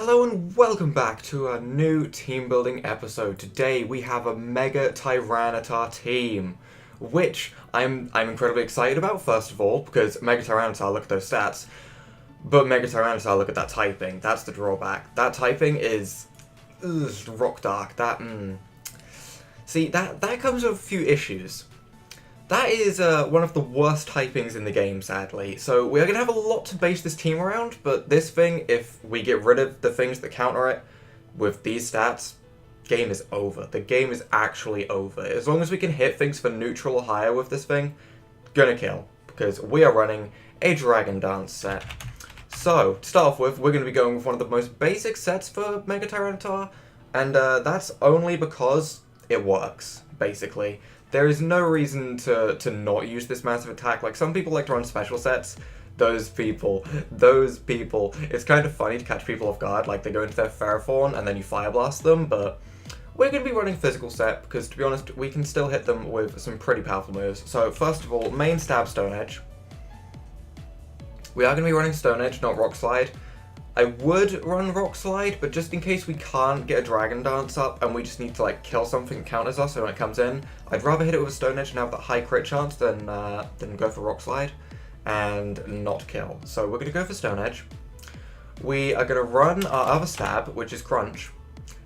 Hello and welcome back to a new team building episode. Today we have a Mega Tyranitar team, which I'm incredibly excited about, first of all, because Mega Tyranitar, look at those stats. But Mega Tyranitar, look at that typing. That's the drawback. That typing is rock dark. See, that comes with a few issues. That is one of the worst typings in the game, sadly. So we are going to have a lot to base this team around, but this thing, if we get rid of the things that counter it with these stats, game is over. The game is actually over. As long as we can hit things for neutral or higher with this thing, gonna kill. Because we are running a Dragon Dance set. So, to start off with, we're going to be going with one of the most basic sets for Mega Tyranitar, and that's only because it works, basically. There is no reason to not use this massive attack. Like, some people like to run special sets. Those people, it's kind of funny to catch people off guard, like they go into their Ferrothorn and then you Fire Blast them, but we're going to be running a physical set because, to be honest, we can still hit them with some pretty powerful moves. So, first of all, main stab Stone Edge. We are going to be running Stone Edge, not Rock Slide. I would run Rock Slide, but just in case we can't get a Dragon Dance up and we just need to like kill something that counters us so when it comes in, I'd rather hit it with a Stone Edge and have that high crit chance than go for Rock Slide and not kill. So we're going to go for Stone Edge. We are going to run our other stab, which is Crunch.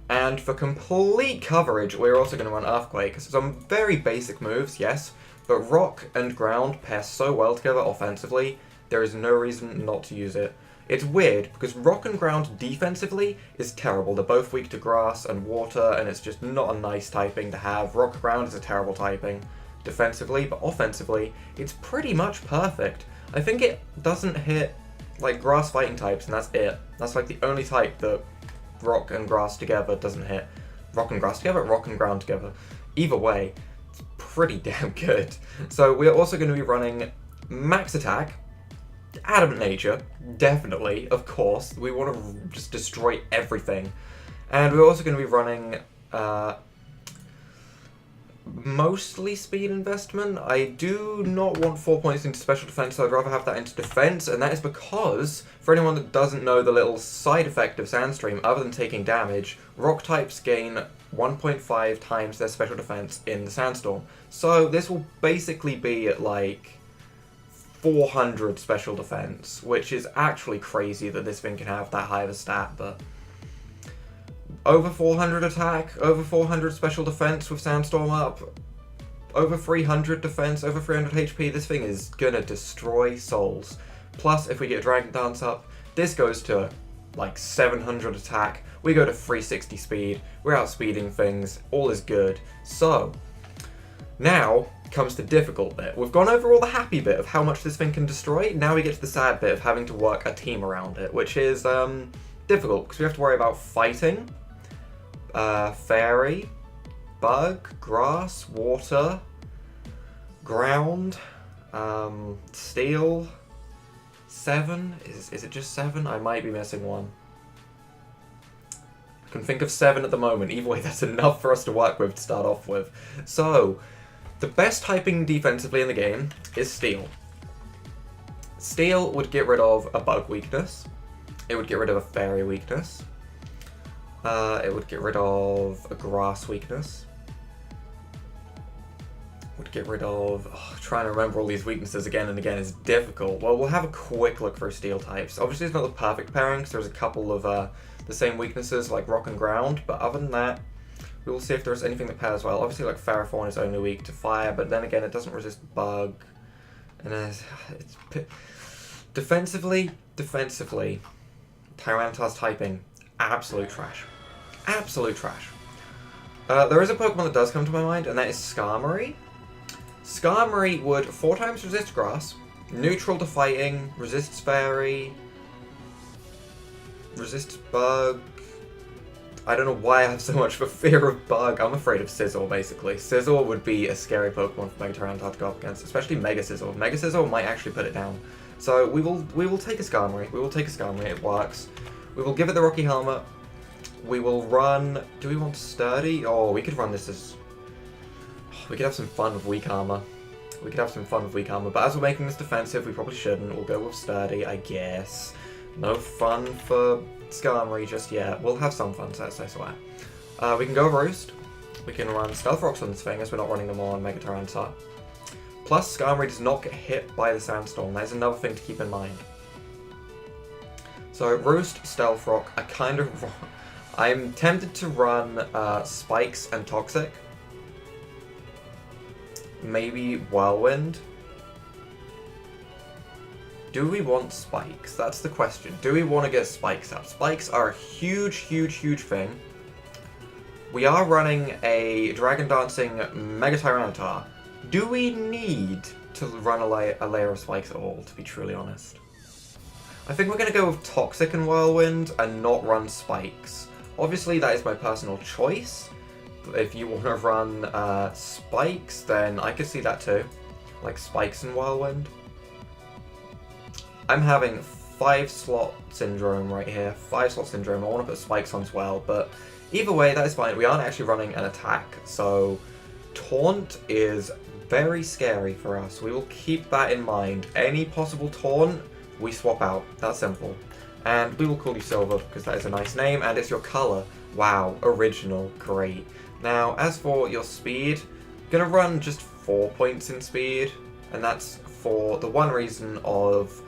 And for complete coverage, we're also going to run Earthquake. Some very basic moves, yes, but Rock and Ground pair so well together offensively, there is no reason not to use it. It's weird, because Rock and Ground defensively is terrible. They're both weak to Grass and Water, and it's just not a nice typing to have. Rock and Ground is a terrible typing defensively, but offensively, it's pretty much perfect. I think it doesn't hit, like, Grass fighting types, and that's it. That's, like, the only type that Rock and Grass together doesn't hit. Rock and Grass together, Rock and Ground together. Either way, it's pretty damn good. So we're also going to be running Max Attack, Adamant Nature, definitely, of course. We want to just destroy everything. And we're also going to be running mostly speed investment. I do not want 4 points into special defense, so I'd rather have that into defense, and that is because, for anyone that doesn't know the little side effect of Sandstream, other than taking damage, rock types gain 1.5 times their special defense in the Sandstorm. So this will basically be at like 400 special defense, which is actually crazy that this thing can have that high of a stat, but over 400 attack, over 400 special defense with Sandstorm up, over 300 defense, over 300 HP, this thing is gonna destroy souls. Plus, if we get Dragon Dance up, this goes to like 700 attack, we go to 360 speed, we're outspeeding things, all is good. So, now comes the difficult bit. We've gone over all the happy bit of how much this thing can destroy. Now we get to the sad bit of having to work a team around it, which is difficult because we have to worry about fighting, fairy, bug, grass, water, ground, steel, 7. Is it just 7? I might be missing one. I can think of 7 at the moment. Either way, that's enough for us to work with to start off with. So, the best typing defensively in the game is Steel. Steel would get rid of a bug weakness. It would get rid of a fairy weakness. It would get rid of a grass weakness. Would get rid of... trying to remember all these weaknesses again and again is difficult. Well, we'll have a quick look for Steel types. Obviously, it's not the perfect pairing because there's a couple of the same weaknesses like Rock and Ground, but other than that, we will see if there's anything that pairs well. Obviously, like, Ferrothorn is only weak to fire, but then again, it doesn't resist bug. And it's defensively, Tyranitar's typing, absolute trash. Absolute trash. There is a Pokemon that does come to my mind, and that is Skarmory. Skarmory would 4 times resist Grass, neutral to fighting, resists Fairy, resists Bug. I don't know why I have so much of a fear of Bug. I'm afraid of Scizor, basically. Scizor would be a scary Pokemon for Mega Tyranitar to go up against, especially Mega Scizor. Mega Scizor might actually put it down. So we will take a Skarmory. We will take a Skarmory. It works. We will give it the Rocky Helmet. We will run... Do we want Sturdy? Oh, we could run this as... we could have some fun with Weak Armor. But as we're making this defensive, we probably shouldn't. We'll go with Sturdy, I guess. No fun for Skarmory just yet. We'll have some fun, I swear. We can go Roost. We can run Stealth Rocks on this thing, as we're not running them on Mega Tyranitar. Plus, Skarmory does not get hit by the Sandstorm. That is another thing to keep in mind. So, Roost, Stealth Rock, I'm tempted to run Spikes and Toxic. Maybe Whirlwind. Do we want Spikes? That's the question. Do we want to get Spikes up? Spikes are a huge, huge, huge thing. We are running a Dragon Dancing Mega Tyranitar. Do we need to run a layer of Spikes at all, to be truly honest? I think we're going to go with Toxic and Whirlwind and not run Spikes. Obviously, that is my personal choice. If you want to run Spikes, then I could see that too. Like Spikes and Whirlwind. I'm having 5-slot syndrome right here. 5-slot syndrome. I want to put Spikes on as well, but either way, that is fine. We aren't actually running an attack, so Taunt is very scary for us. We will keep that in mind. Any possible Taunt, we swap out. That's simple. And we will call you Silver because that is a nice name and it's your colour. Wow, original, great. Now, as for your speed, I'm going to run just 4 points in speed, and that's for the one reason of,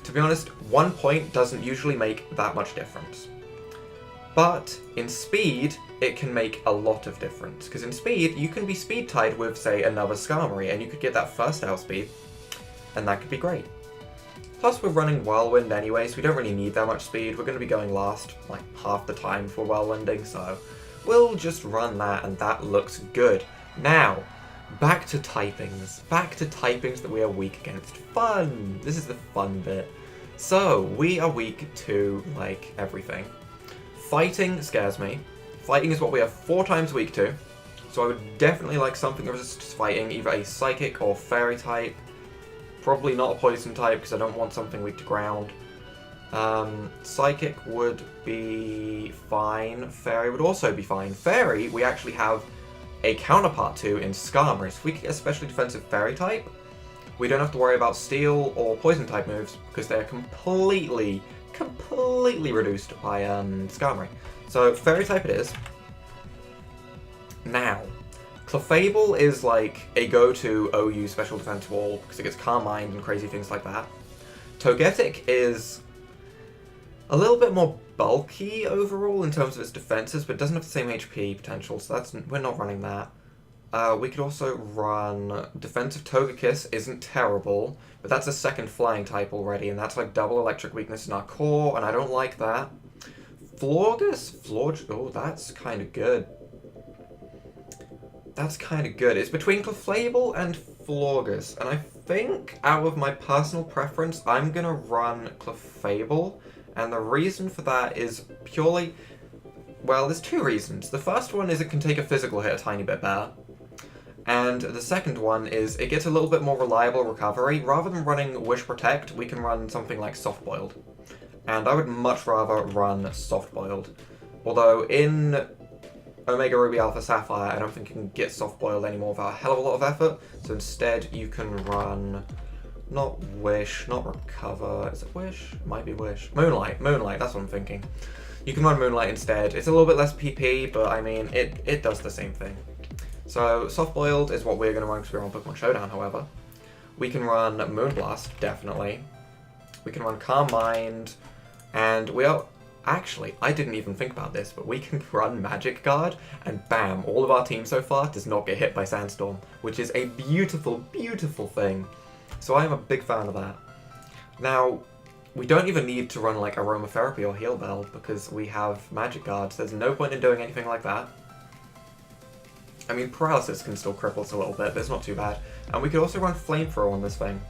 to be honest, 1 point doesn't usually make that much difference. But in speed, it can make a lot of difference, because in speed, you can be speed tied with, say, another Skarmory, and you could get that first outspeed, and that could be great. Plus, we're running Whirlwind anyway, so we don't really need that much speed. We're going to be going last, like, half the time for Whirlwinding, so we'll just run that, and that looks good. Now, back to typings. Back to typings that we are weak against. Fun! This is the fun bit. So, we are weak to, like, everything. Fighting scares me. Fighting is what we are 4 times weak to, so I would definitely like something that resists fighting, either a Psychic or Fairy type. Probably not a Poison type, because I don't want something weak to ground. Psychic would be fine. Fairy would also be fine. Fairy, we actually have a counterpart to in Skarmory. So if we get a specially defensive Fairy type, we don't have to worry about Steel or Poison type moves, because they're completely reduced by Skarmory. So Fairy type it is. Now, Clefable is like a go-to OU special defense wall because it gets Calm Mind and crazy things like that. Togetic is a little bit more bulky overall in terms of its defenses, but doesn't have the same HP potential, so we're not running that. We could also run Defensive Togekiss, isn't terrible, but that's a second flying type already, and that's like double electric weakness in our core, and I don't like that. Florges, oh, that's kind of good. That's kind of good. It's between Clefable and Florges, and I think out of my personal preference, I'm going to run Clefable, and the reason for that is purely, well, there's 2 reasons. The first one is it can take a physical hit a tiny bit better, and the second one is it gets a little bit more reliable recovery. Rather than running Wish Protect, we can run something like Soft Boiled, and I would much rather run Soft Boiled. Although in Omega Ruby Alpha Sapphire, I don't think you can get Soft Boiled anymore without a hell of a lot of effort, so instead you can run, not Wish, not Recover, is it Wish? Might be Wish. Moonlight, that's what I'm thinking. You can run Moonlight instead. It's a little bit less PP, but I mean, it does the same thing. So Soft Boiled is what we're going to run because we're on Pokemon Showdown, however. We can run Moonblast, definitely. We can run Calm Mind, and we are... Actually, I didn't even think about this, but we can run Magic Guard, and bam, all of our team so far does not get hit by Sandstorm, which is a beautiful, beautiful thing. So I am a big fan of that. Now, we don't even need to run like Aromatherapy or Heal Bell, because we have Magic Guard, so there's no point in doing anything like that. I mean, Paralysis can still cripple us a little bit, but it's not too bad. And we could also run Flamethrower on this thing.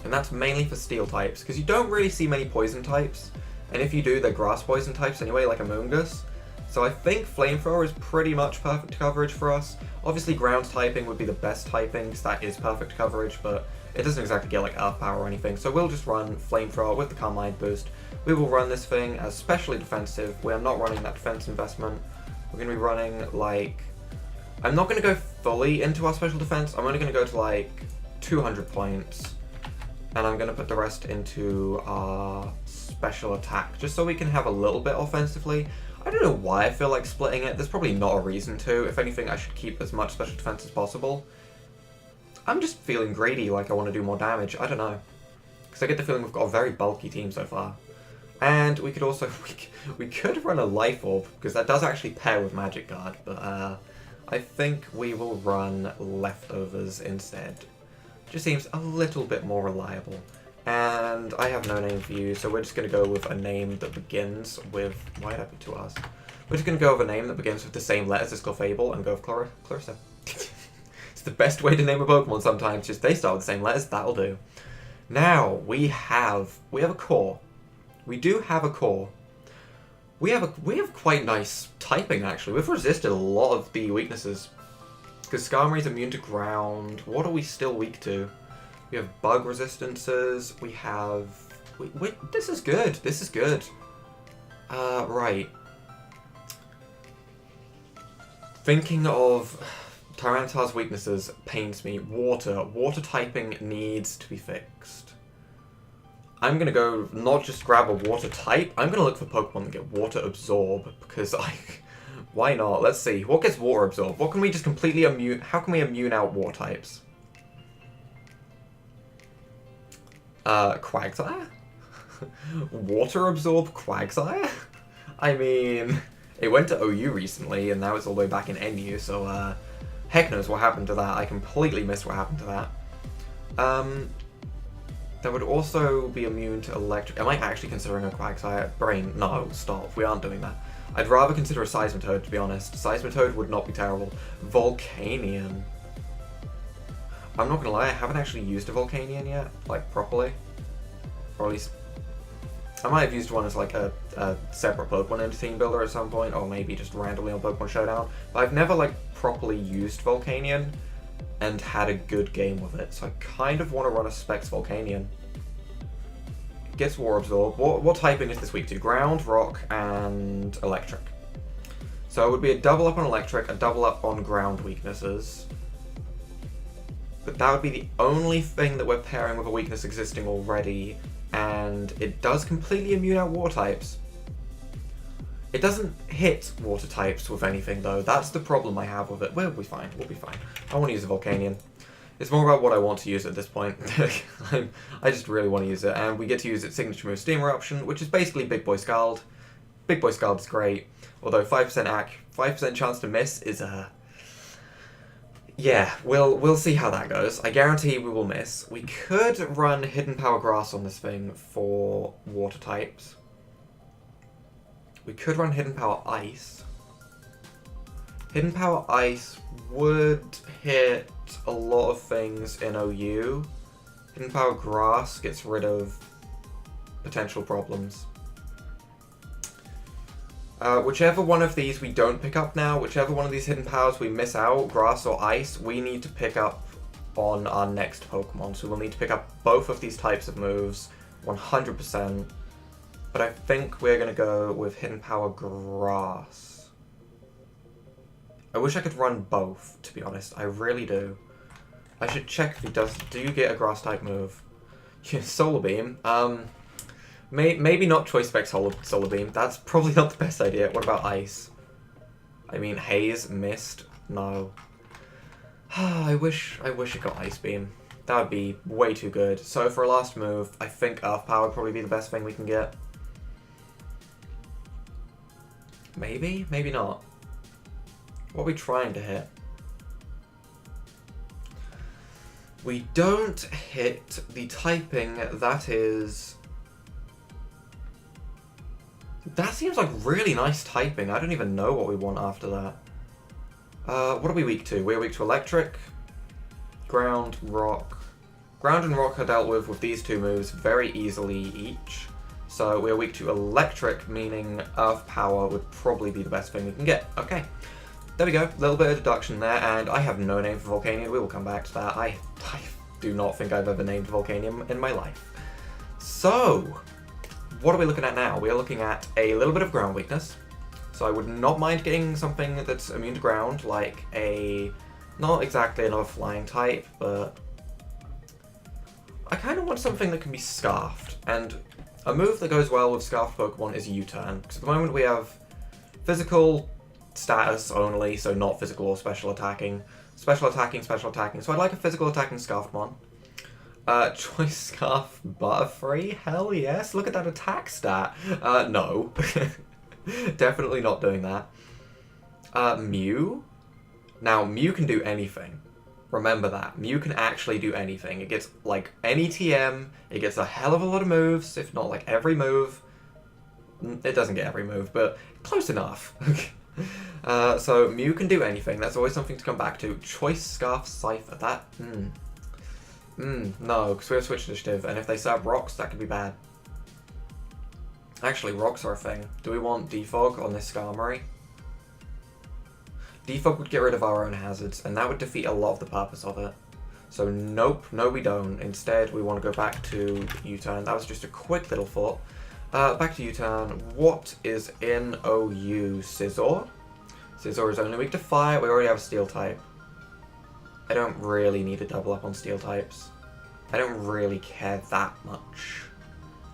And that's mainly for Steel types, because you don't really see many Poison types. And if you do, they're Grass Poison types anyway, like Amoonguss. So I think Flamethrower is pretty much perfect coverage for us. Obviously, Ground typing would be the best typing, because that is perfect coverage, but it doesn't exactly get like Earth Power or anything. So we'll just run Flamethrower with the Calm Mind boost. We will run this thing as specially defensive. We are not running that defense investment. We're going to be running like... I'm not going to go fully into our special defense. I'm only going to go to like 200 points. And I'm going to put the rest into our special attack, just so we can have a little bit offensively. I don't know why I feel like splitting it. There's probably not a reason to. If anything, I should keep as much special defense as possible. I'm just feeling greedy, like I want to do more damage. I don't know. Because I get the feeling we've got a very bulky team so far. And we could also... we could run a Life Orb, because that does actually pair with Magic Guard. But I think we will run Leftovers instead. Just seems a little bit more reliable. And I have no name for you, so we're just going to go with a name that begins with... Why did I put 2 R's? We're just going to go with a name that begins with the same letters as Clefable and go with Clarissa. It's the best way to name a Pokemon sometimes, just they start with the same letters, that'll do. Now, we have a core. We do have a core. We have quite nice typing, actually. We've resisted a lot of the weaknesses. Because Skarmory's immune to ground. What are we still weak to? We have bug resistances. We have... this is good. This is good. Right. Thinking of Tyranitar's weaknesses pains me. Water. Water typing needs to be fixed. I'm going to go not just grab a water type. I'm going to look for Pokemon that get water absorb. Because why not? Let's see. What gets water absorb? What can we just completely immune... How can we immune out water types? Quagsire? Water absorb Quagsire? I mean, it went to OU recently, and now it's all the way back in NU, so, heck knows what happened to that. I completely missed what happened to that. That would also be immune to electric. Am I actually considering a Quagsire? Brain, no, stop. We aren't doing that. I'd rather consider a Seismitoad, to be honest. Seismitoad would not be terrible. Volcanion. I'm not gonna lie, I haven't actually used a Volcanion yet, like, properly. Or at least... I might have used one as, like, a separate Pokemon into Team Builder at some point, or maybe just randomly on Pokemon Showdown. But I've never, like, properly used Volcanion and had a good game with it, so I kind of want to run a Specs Volcanion. It gets War Absorb. What typing is this weak to? Ground, Rock, and Electric. So it would be a double up on Electric, a double up on Ground weaknesses. But that would be the only thing that we're pairing with a weakness existing already, and it does completely immune out water types. It doesn't hit water types with anything though, that's the problem I have with it. We'll be fine, we'll be fine. I want to use a Volcanion. It's more about what I want to use at this point. I just really want to use it, and we get to use its signature move Steam Eruption, which is basically Big Boy Scald. Big Boy Scald is great, although 5% 5% chance to miss is a... Yeah, we'll see how that goes. I guarantee we will miss. We could run Hidden Power Grass on this thing for water types. We could run Hidden Power Ice. Hidden Power Ice would hit a lot of things in OU. Hidden Power Grass gets rid of potential problems. Whichever one of these we don't pick up now, whichever one of these hidden powers we miss out, Grass or Ice, we need to pick up on our next Pokemon. So we'll need to pick up both of these types of moves, 100%. But I think we're going to go with Hidden Power Grass. I wish I could run both, to be honest. I really do. I should check if he does. Do you get a Grass type move? Yeah, Solar Beam. Maybe not Choice Spec Solar Beam. That's probably not the best idea. What about Ice? I mean, Haze, Mist, no. I wish it got Ice Beam. That would be way too good. So for our last move, I think Earth Power would probably be the best thing we can get. Maybe? Maybe not. What are we trying to hit? We don't hit the typing that is... That seems like really nice typing. I don't even know what we want after that. What are we weak to? We're weak to Electric, Ground, Rock. Ground and Rock are dealt with these two moves very easily each. So we're weak to Electric, meaning Earth Power would probably be the best thing we can get. Okay, there we go. A little bit of deduction there, and I have no name for Volcanion. We will come back to that. I do not think I've ever named Volcanion in my life. So... what are we looking at now? We are looking at a little bit of ground weakness. So I would not mind getting something that's immune to ground, like a... not exactly another flying type, but... I kind of want something that can be scarfed. And A move that goes well with Scarf Pokemon is U-turn, because at the moment we have physical status only, so not physical or special attacking. Special attacking, so I'd like a physical attacking Scarfmon. Choice Scarf Butterfree? Hell yes, look at that attack stat. No. Definitely not doing that. Mew? Now, Mew can do anything. Remember that. Mew can actually do anything. It gets, like, any TM, it gets a hell of a lot of moves, if not, like, every move. It doesn't get every move, but close enough. So, Mew can do anything. That's always something to come back to. Choice Scarf Cypher. That, no, because we have Switch Initiative, and if they serve rocks, that could be bad. Actually, rocks are a thing. Do we want Defog on this Skarmory? Defog would get rid of our own hazards, and that would defeat a lot of the purpose of it. So nope, no we don't. Instead, we want to go back to U-turn. That was just a quick little thought. Back to U-turn. What is in OU? Scizor? Scizor is only weak to fire. We already have a Steel type. I don't really need to double up on Steel types. I don't really care that much.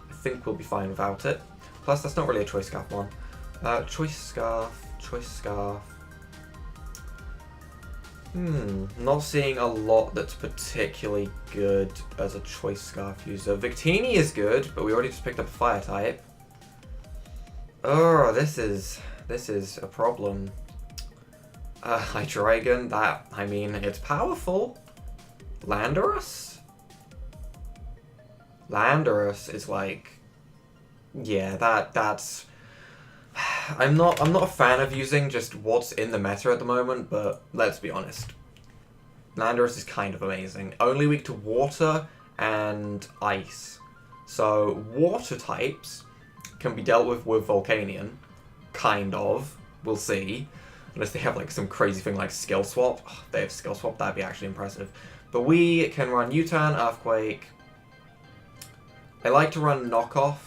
I think we'll be fine without it. Plus, that's not really a Choice Scarf one. Choice Scarf. Not seeing a lot that's particularly good as a Choice Scarf user. Victini is good, but we already just picked up a Fire type. Oh, this is a problem. Hydreigon, that, I mean, it's powerful. Landorus? Landorus is like, yeah, that's... I'm not a fan of using just what's in the meta at the moment, but let's be honest. Landorus is kind of amazing. Only weak to water and ice. So water types can be dealt with Volcanion. Kind of. We'll see. Unless they have like some crazy thing like Skill Swap. Oh, they have Skill Swap, that'd be actually impressive. But we can run U-turn, Earthquake. I like to run Knockoff.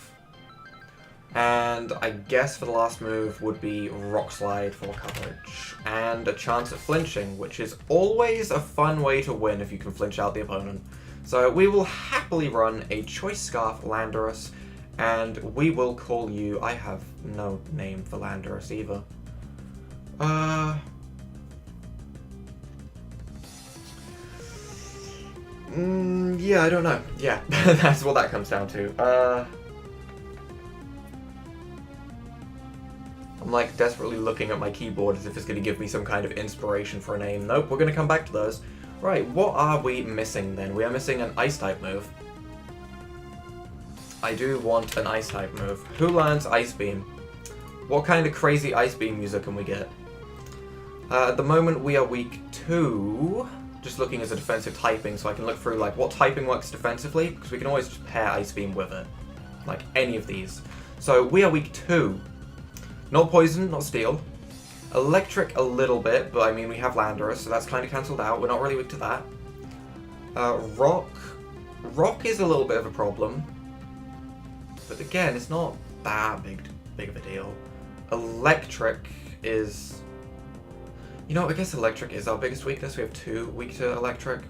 And I guess for the last move would be Rock Slide for coverage. And a chance at flinching, which is always a fun way to win if you can flinch out the opponent. So we will happily run a Choice Scarf Landorus, and we will call you... I have no name for Landorus either. Yeah, I don't know. Yeah, that's what that comes down to. I'm like desperately looking at my keyboard as if it's going to give me some kind of inspiration for a name. Nope, we're going to come back to those. Right, what are we missing then? We are missing an Ice type move. I do want an Ice type move. Who learns Ice Beam? What kind of crazy Ice Beam user can we get? At the moment we are weak to... Just looking as a defensive typing, so I can look through like what typing works defensively, because we can always just pair Ice Beam with it. Like any of these. So we are weak to... Not Poison, not Steel. Electric a little bit, but I mean we have Landorus, so that's kind of cancelled out. We're not really weak to that. Rock. Rock is a little bit of a problem. But again, it's not that big of a deal. Electric is... You know, I guess Electric is our biggest weakness. We have 2 weak to Electric.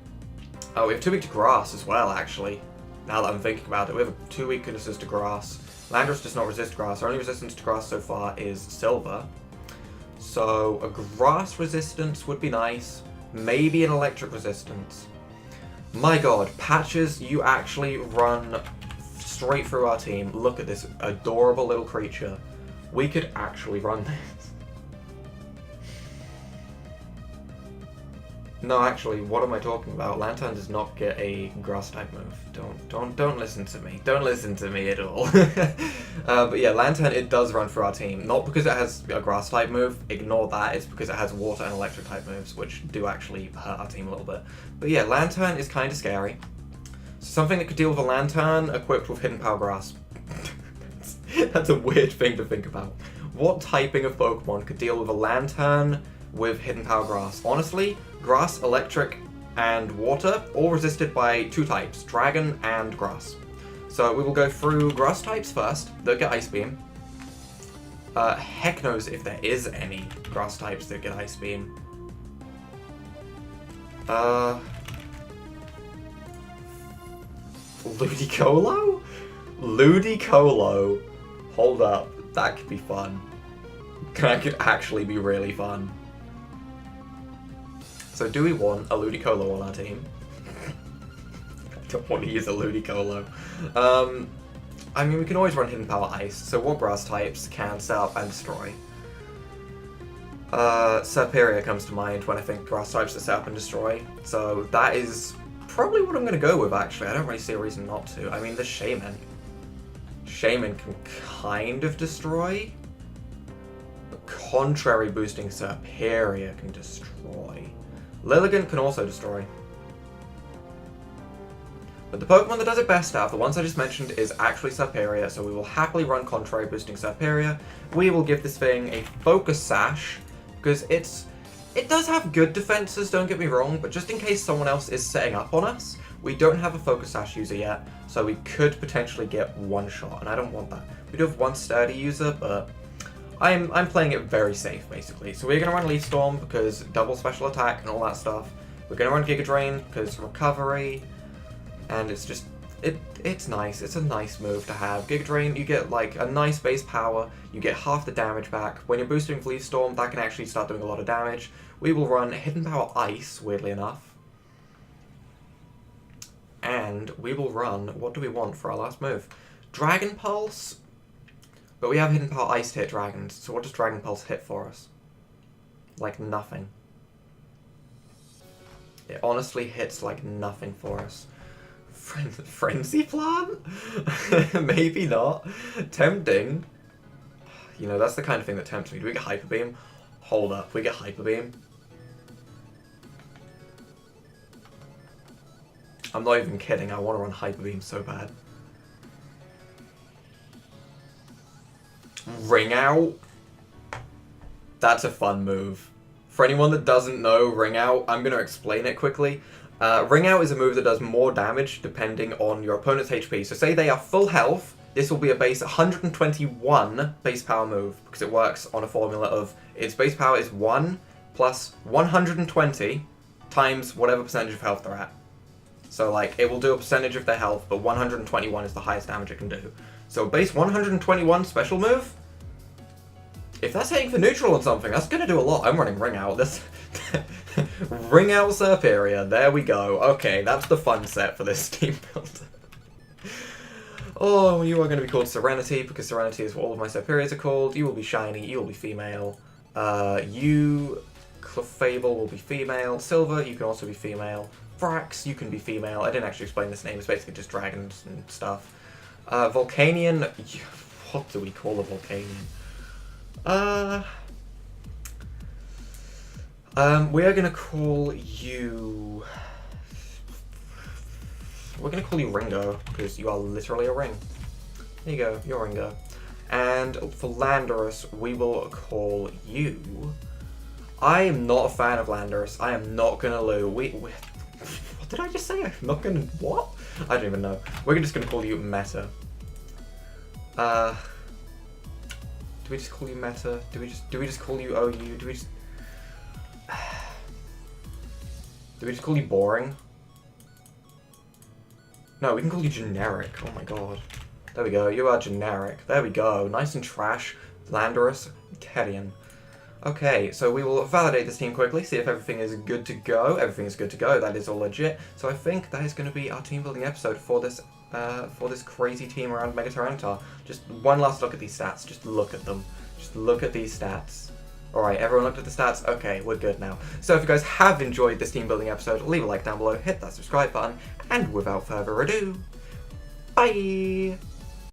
Oh, we have 2 weak to Grass as well, actually. Now that I'm thinking about it, we have 2 weaknesses to Grass. Landorus does not resist Grass. Our only resistance to Grass so far is Silver. So a Grass resistance would be nice. Maybe an Electric resistance. My god, Patches, you actually run straight through our team. Look at this adorable little creature. We could actually run this. No, actually, what am I talking about? Lantern does not get a Grass type move. Don't listen to me. Don't listen to me at all. But yeah, Lantern, it does run through our team. Not because it has a Grass type move. Ignore that. It's because it has Water and Electric type moves, which do actually hurt our team a little bit. But yeah, Lantern is kind of scary. So something that could deal with a Lantern equipped with Hidden Power Grass. That's a weird thing to think about. What typing of Pokemon could deal with a Lantern with Hidden Power Grass? Honestly, Grass, Electric, and Water, all resisted by 2 types, Dragon and Grass. So we will go through Grass types first, that get Ice Beam. Heck knows if there is any Grass types that get Ice Beam. Ludicolo? Ludicolo. Hold up. That could be fun. That could actually be really fun. So do we want a Ludicolo on our team? I don't want to use a Ludicolo. I mean, we can always run Hidden Power Ice, so what grass types can set up and destroy? Serperia comes to mind when I think grass types that set up and destroy, so that is probably what I'm going to go with, actually. I don't really see a reason not to. I mean, the Shaman. Shaman can kind of destroy. But contrary boosting Serperia can destroy. Lilligant can also destroy. But the Pokemon that does it best out of the ones I just mentioned is actually Serperia, so we will happily run contrary boosting Serperia. We will give this thing a Focus Sash, because it does have good defenses, don't get me wrong, but just in case someone else is setting up on us, we don't have a Focus Sash user yet, so we could potentially get one shot, and I don't want that. We do have one sturdy user, but I'm playing it very safe, basically. So we're going to run Leaf Storm because double special attack and all that stuff. We're going to run Giga Drain because recovery, and it's just, it's nice. It's a nice move to have. Giga Drain, you get like a nice base power, you get half the damage back. When you're boosting with Leaf Storm, that can actually start doing a lot of damage. We will run Hidden Power Ice, weirdly enough. And we will run, what do we want for our last move? Dragon Pulse? But we have Hidden Power Ice to hit dragons, so what does Dragon Pulse hit for us? Like nothing. It honestly hits like nothing for us. Frenzy Plant? Maybe not. Tempting. You know, that's the kind of thing that tempts me. Do we get Hyper Beam? Hold up, we get Hyper Beam. I'm not even kidding, I want to run Hyper Beam so bad. Ring Out? That's a fun move. For anyone that doesn't know Ring Out, I'm going to explain it quickly. Ring Out is a move that does more damage depending on your opponent's HP. So say they are full health, this will be a base 121 base power move, because it works on a formula of its base power is 1 plus 120 times whatever percentage of health they're at. So like, it will do a percentage of their health, but 121 is the highest damage it can do. So base 121 special move, if that's hitting for neutral on something, that's going to do a lot. I'm running Ring Out. This Ring Out Serperia. There we go. Okay, that's the fun set for this team builder. Oh, you are going to be called Serenity, because Serenity is what all of my Serperias are called. You will be shiny. You will be female. You, Clefable, will be female. Silver, you can also be female. Frax, you can be female. I didn't actually explain this name. It's basically just dragons and stuff. Volcanion. What do we call a Volcanion? We are gonna call you... We're gonna call you Ringo, because you are literally a ring. There you go, you're Ringo. And for Landorus, we will call you... I am not a fan of Landorus. I am not gonna what did I just say? I'm not gonna... What? I don't even know. We're just gonna call you Meta. Do we just call you Meta? Do we just call you OU? Do we just call you Boring? No, we can call you Generic. Oh my god. There we go. You are Generic. There we go. Nice and trash. Landorus, Tedian. Okay, so we will validate this team quickly, see if everything is good to go. Everything is good to go. That is all legit. So I think that is going to be our team building episode for this crazy team around Mega Tyranitar. Just one last look at these stats. Just look at them. Just look at these stats. Alright, everyone looked at the stats? Okay, we're good now. So if you guys have enjoyed this team building episode, leave a like down below, hit that subscribe button, and without further ado, bye!